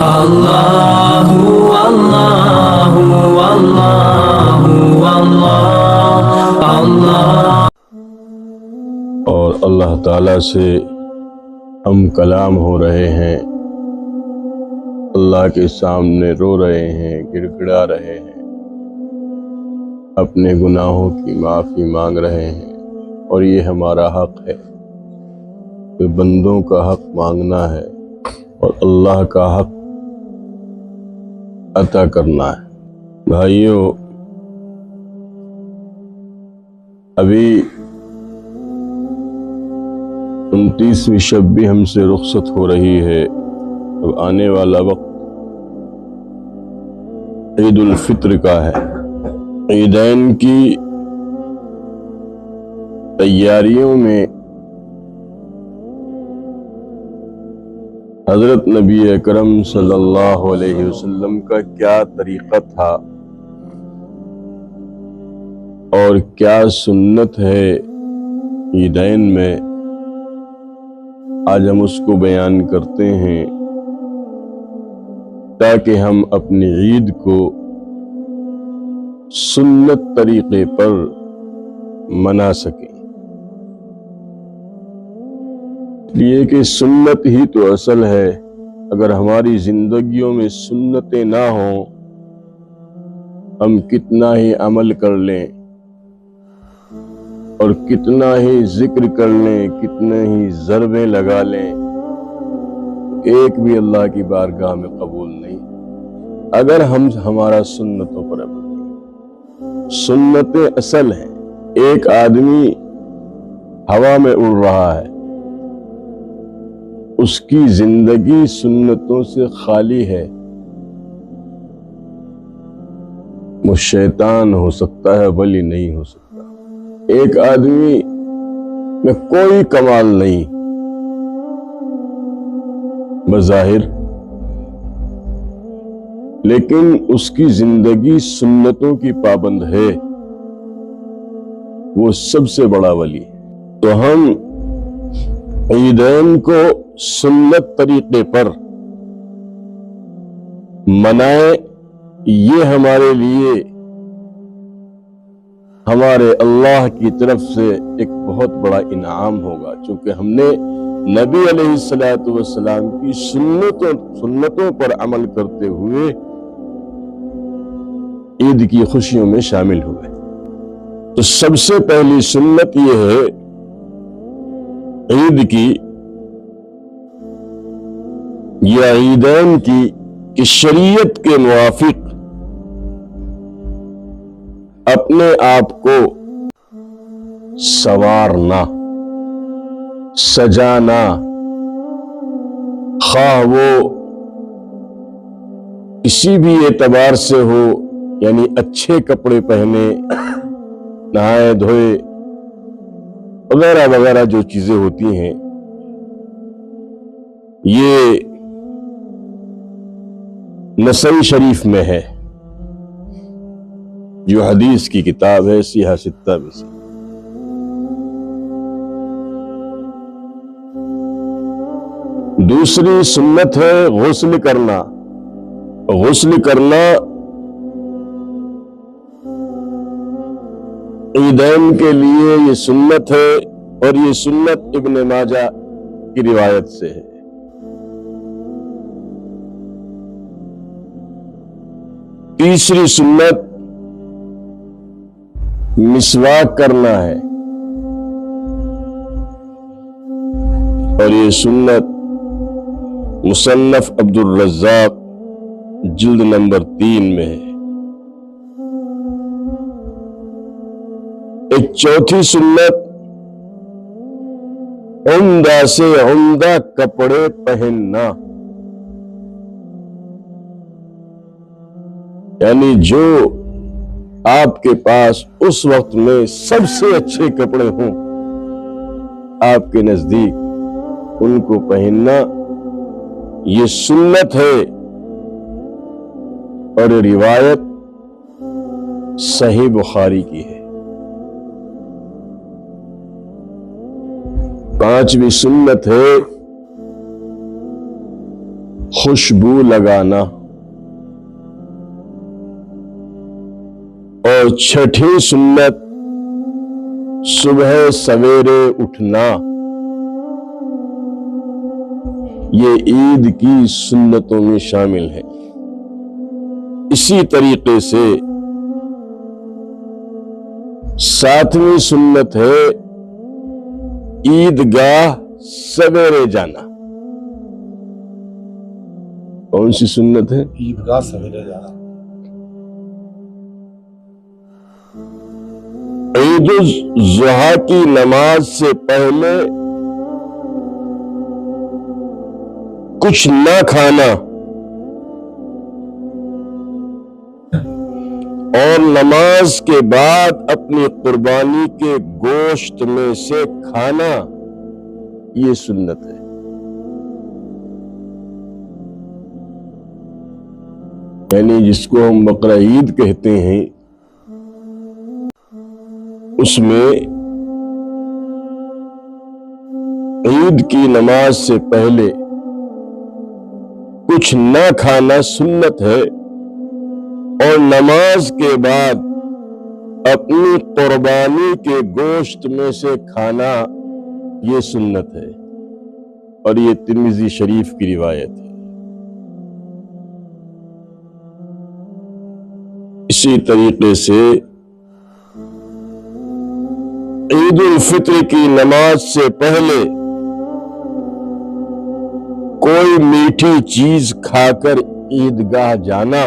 Allahu Allahu Allahu Allah Allah. اور اللہ تعالیٰ سے ہم کلام ہو رہے ہیں، اللہ کے سامنے رو رہے ہیں، گڑ گڑا رہے ہیں، اپنے گناہوں کی معافی مانگ رہے ہیں، اور یہ ہمارا حق ہے کہ بندوں کا حق مانگنا ہے اور اللہ کا حق عطا کرنا ہے۔ بھائیوں، ابھی 29ویں شب بھی ہم سے رخصت ہو رہی ہے۔ اب آنے والا وقت عید الفطر کا ہے۔ عیدین کی تیاریوں میں حضرت نبی اکرم صلی اللہ علیہ وسلم کا کیا طریقہ تھا اور کیا سنت ہے عیدین میں، آج ہم اس کو بیان کرتے ہیں تاکہ ہم اپنی عید کو سنت طریقے پر منا سکیں۔ یہ کہ سنت ہی تو اصل ہے۔ اگر ہماری زندگیوں میں سنتیں نہ ہوں، ہم کتنا ہی عمل کر لیں اور کتنا ہی ذکر کر لیں، کتنے ہی ضربیں لگا لیں، ایک بھی اللہ کی بارگاہ میں قبول نہیں اگر ہم ہمارا سنتوں پر عمل نہیں۔ سنتیں اصل ہیں۔ ایک آدمی ہوا میں اڑ رہا ہے، اس کی زندگی سنتوں سے خالی ہے، وہ شیطان ہو سکتا ہے ولی نہیں ہو سکتا۔ ایک آدمی میں کوئی کمال نہیں بظاہر، لیکن اس کی زندگی سنتوں کی پابند ہے، وہ سب سے بڑا ولی۔ تو ہم عیدین کو سنت طریقے پر منائیں، یہ ہمارے لیے ہمارے اللہ کی طرف سے ایک بہت بڑا انعام ہوگا، چونکہ ہم نے نبی علیہ الصلوۃ والسلام کی سنتوں پر عمل کرتے ہوئے عید کی خوشیوں میں شامل ہوئے۔ تو سب سے پہلی سنت یہ ہے عید کی یا عیدین کی کہ شریعت کے موافق اپنے آپ کو سنوارنا، سجانا، خواہ وہ کسی بھی اعتبار سے ہو، یعنی اچھے کپڑے پہنے، نہائے دھوئے وغیرہ وغیرہ جو چیزیں ہوتی ہیں، یہ نسائی شریف میں ہے، جو حدیث کی کتاب ہے سیحہ ستہ میں سے۔ دوسری سنت ہے غسل کرنا۔ غسل کرنا عیدین کے لیے یہ سنت ہے، اور یہ سنت ابن ماجہ کی روایت سے ہے۔ تیسری سنت مسواک کرنا ہے، اور یہ سنت مصنف عبد الرزاق جلد نمبر 3 میں ہے۔ ایک چوتھی سنت عمدہ سے عمدہ کپڑے پہننا، یعنی جو آپ کے پاس اس وقت میں سب سے اچھے کپڑے ہوں آپ کے نزدیک، ان کو پہننا، یہ سنت ہے، اور یہ روایت صحیح بخاری کی ہے۔ پانچویں سنت ہے خوشبو لگانا، اور چھٹی سنت صبح سویرے اٹھنا، یہ عید کی سنتوں میں شامل ہے۔ اسی طریقے سے ساتویں سنت ہے عیدگاہ سویرے جانا۔ کون سی سنت ہے؟ عیدگاہ سویرے جانا۔ عید الاضحیٰ کی نماز سے پہلے کچھ نہ کھانا اور نماز کے بعد اپنی قربانی کے گوشت میں سے کھانا، یہ سنت ہے۔ یعنی جس کو ہم بقرہ عید کہتے ہیں، اس میں عید کی نماز سے پہلے کچھ نہ کھانا سنت ہے، اور نماز کے بعد اپنی قربانی کے گوشت میں سے کھانا، یہ سنت ہے، اور یہ ترمذی شریف کی روایت ہے۔ اسی طریقے سے عید الفطر کی نماز سے پہلے کوئی میٹھی چیز کھا کر عیدگاہ جانا،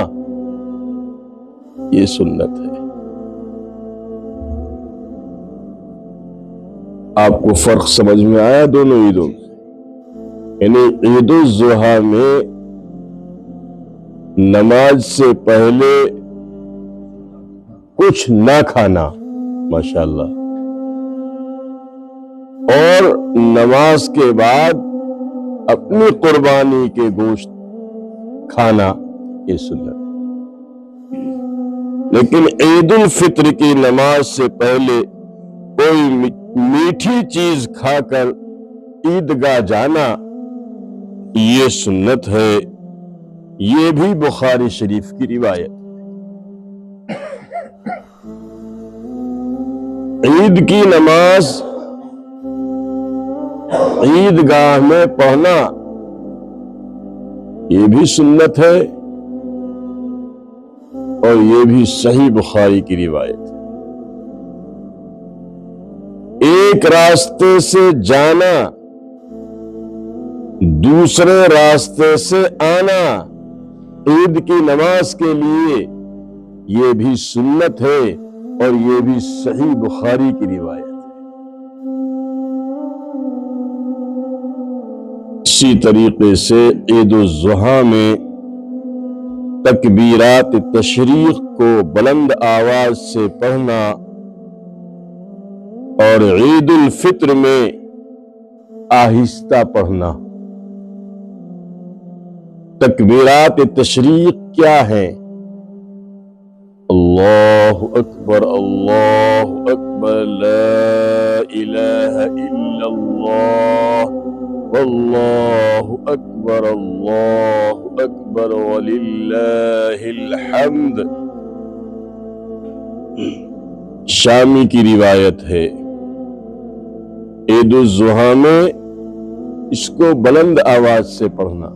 یہ سنت ہے۔ آپ کو فرق سمجھ میں آیا دونوں عیدوں میں؟ یعنی عید الاضحیٰ میں نماز سے پہلے کچھ نہ کھانا، ماشاءاللہ، اور نماز کے بعد اپنی قربانی کے گوشت کھانا، یہ سنت۔ لیکن عید الفطر کی نماز سے پہلے کوئی میٹھی چیز کھا کر عیدگاہ جانا، یہ سنت ہے۔ یہ بھی بخاری شریف کی روایت۔ عید کی نماز عیدگاہ میں پڑھنا، یہ بھی سنت ہے، اور یہ بھی صحیح بخاری کی روایت ہے۔ ایک راستے سے جانا، دوسرے راستے سے آنا عید کی نماز کے لیے، یہ بھی سنت ہے، اور یہ بھی صحیح بخاری کی روایت ہے۔ اسی طریقے سے عید الاضحیٰ میں تکبیرات تشریق کو بلند آواز سے پڑھنا، اور عید الفطر میں آہستہ پڑھنا۔ تکبیرات تشریق کیا ہیں؟ اللہ اکبر، اللہ اکبر، لا الہ الا اللہ، واللہ اکبر، اللہ اکبر، وللہ الحمد۔ شامی کی روایت ہے۔ عید الاضحیٰ میں اس کو بلند آواز سے پڑھنا،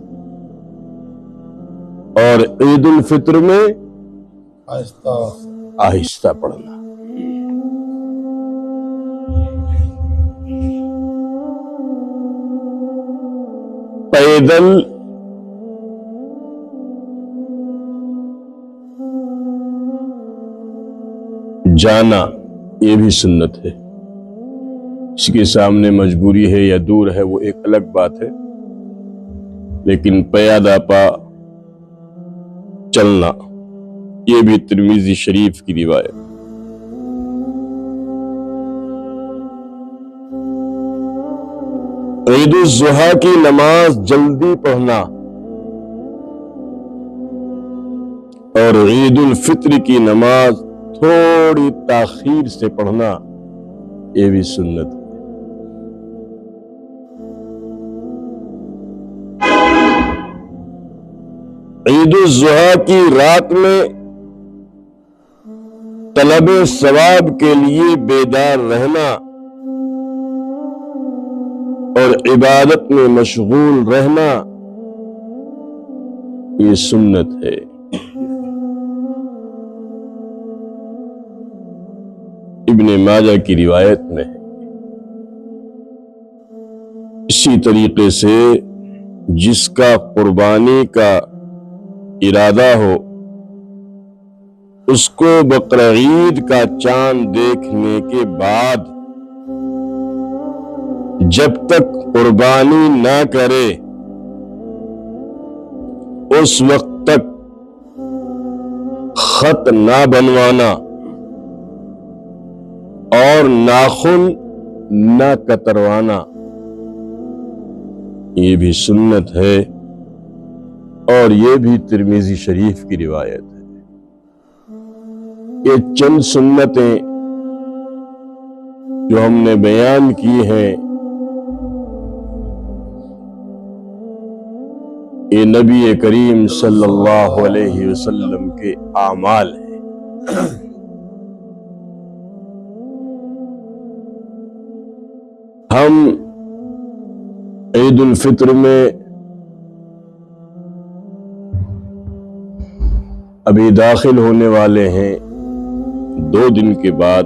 اور عید الفطر میں آہستہ پڑھنا۔ پیدل جانا، یہ بھی سنت ہے۔ اس کے سامنے مجبوری ہے یا دور ہے، وہ ایک الگ بات ہے، لیکن پیادہ پا چلنا، یہ بھی ترمذی شریف کی روایت۔ عید الاضحیٰ کی نماز جلدی پڑھنا، اور عید الفطر کی نماز تھوڑی تاخیر سے پڑھنا، یہ بھی سنت ہے۔ عید الضحیٰ کی رات میں طلب ثواب کے لیے بیدار رہنا اور عبادت میں مشغول رہنا یہ سنت ہے۔ ابن ماجہ کی روایت میں ہے۔ اسی طریقے سے جس کا قربانی کا ارادہ ہو اس کو بقرعید کا چاند دیکھنے کے بعد جب تک قربانی نہ کرے اس وقت تک خط نہ بنوانا اور ناخن نہ کتروانا یہ بھی سنت ہے، اور یہ بھی ترمذی شریف کی روایت ہے۔ یہ چند سنتیں جو ہم نے بیان کی ہیں یہ نبی کریم صلی اللہ علیہ وسلم کے اعمال ہیں۔ ہم عید الفطر میں ابھی داخل ہونے والے ہیں 2 دن کے بعد۔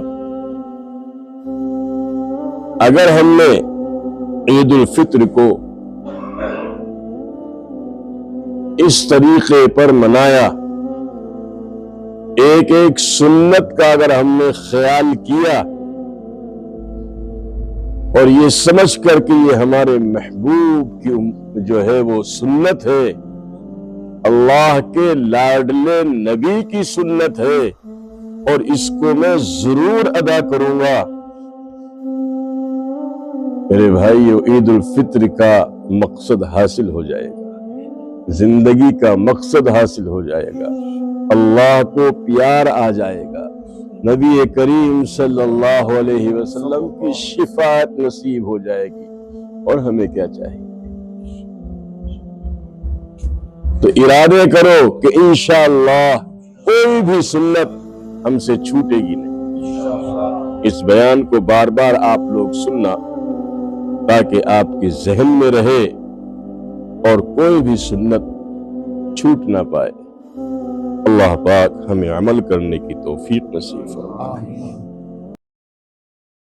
اگر ہم نے عید الفطر کو اس طریقے پر منایا، ایک ایک سنت کا اگر ہم نے خیال کیا اور یہ سمجھ کر کہ یہ ہمارے محبوب کی جو ہے وہ سنت ہے، اللہ کے لاڈلے نبی کی سنت ہے اور اس کو میں ضرور ادا کروں گا، میرے بھائیو عید الفطر کا مقصد حاصل ہو جائے گا، زندگی کا مقصد حاصل ہو جائے گا، اللہ کو پیار آ جائے گا، نبی کریم صلی اللہ علیہ وسلم کی شفاعت نصیب ہو جائے گی، اور ہمیں کیا چاہیے؟ تو ارادے کرو کہ انشاءاللہ کوئی بھی سنت ہم سے چھوٹے گی نہیں۔ اس بیان کو بار بار آپ لوگ سننا تاکہ آپ کے ذہن میں رہے اور کوئی بھی سنت چھوٹ نہ پائے۔ اللہ پاک ہمیں عمل کرنے کی توفیق نصیب فرمائے۔